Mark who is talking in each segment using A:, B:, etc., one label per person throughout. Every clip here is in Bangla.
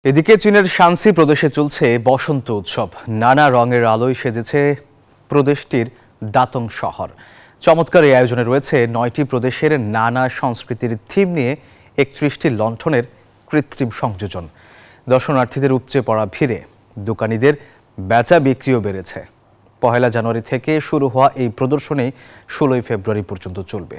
A: এদিকে চীনের শানসি প্রদেশে চলছে বসন্ত উৎসব। নানা রঙের আলোয় সেজেছে প্রদেশটির দাতং শহর। চমৎকার এই আয়োজনে রয়েছে ৯টি প্রদেশের নানা সংস্কৃতির থিম নিয়ে ৩১টি লণ্ঠনের কৃত্রিম সংযোজন। দর্শনার্থীদের উপচে পড়া ভিড়ে দোকানীদের বেচা বিক্রিও বেড়েছে। ১ জানুয়ারি থেকে শুরু হওয়া এই প্রদর্শনী ১৬ ফেব্রুয়ারি পর্যন্ত চলবে।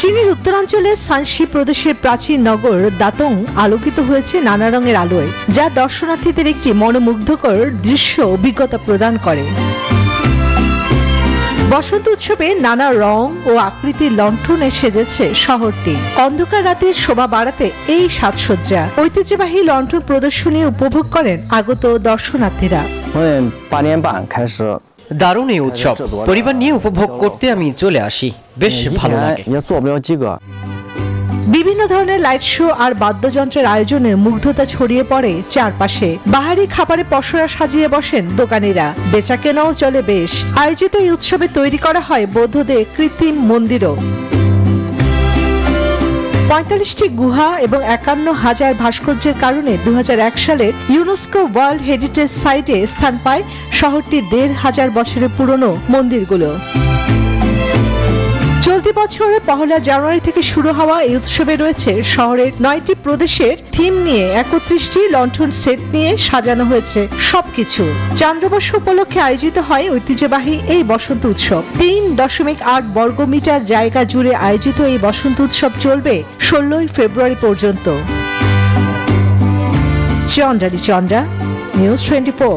B: চীনের উত্তরাঞ্চলের শানসি প্রদেশের প্রাচীন নগর দাতং আলোকিত হয়েছে নানা রঙের আলোয়, যা দর্শনার্থীদের একটি মনোমুগ্ধকর দৃশ্য অভিজ্ঞতা প্রদান করে। বসন্ত উৎসবে নানা রং ও আকৃতির লণ্ঠনে সেজেছে শহরটি। অন্ধকার রাতের শোভা বাড়াতে এই সাজসজ্জা। ঐতিহ্যবাহী লণ্ঠন প্রদর্শনী উপভোগ করেন আগত দর্শনার্থীরা।
C: দারুণ এই উৎসব, পরিবার নিয়ে উপভোগ করতে আমি চলে আসি, বেশ ভালো লাগে।
B: বিভিন্ন ধরনের লাইট শো আর বাদ্যযন্ত্রের আয়োজনে মুগ্ধতা ছড়িয়ে পড়ে চারপাশে। বাহারি খাবারে পসরা সাজিয়ে বসেন দোকানিরা, বেচাকেনাও চলে বেশ। আয়োজিত এই উৎসবে তৈরি করা হয় বৌদ্ধদের কৃত্রিম মন্দিরও। ৪৫টি গুহা এবং ৫১,০০০ ভাস্কর্যের কারণে ২০০১ সালে ইউনেস্কো ওয়ার্ল্ড হেরিটেজ সাইটে স্থান পায় শহরটির ১৫০০ বছরের পুরনো মন্দিরগুলো। চলতি বছরে ১ জানুয়ারি থেকে শুরু হওয়া এই উৎসবে রয়েছে শহরের ৯টি প্রদেশের থিম নিয়ে ৩১টি লণ্ঠন সেট নিয়ে সাজানো হয়েছে সবকিছু। চান্দ্রবর্ষ উপলক্ষে আয়োজিত হয় ঐতিহ্যবাহী এই বসন্ত উৎসব। ৩.৮ বর্গমিটার জায়গা জুড়ে আয়োজিত এই বসন্ত উৎসব চলবে ১৬ ফেব্রুয়ারি পর্যন্ত। চন্দ্রা, নিউজ 24।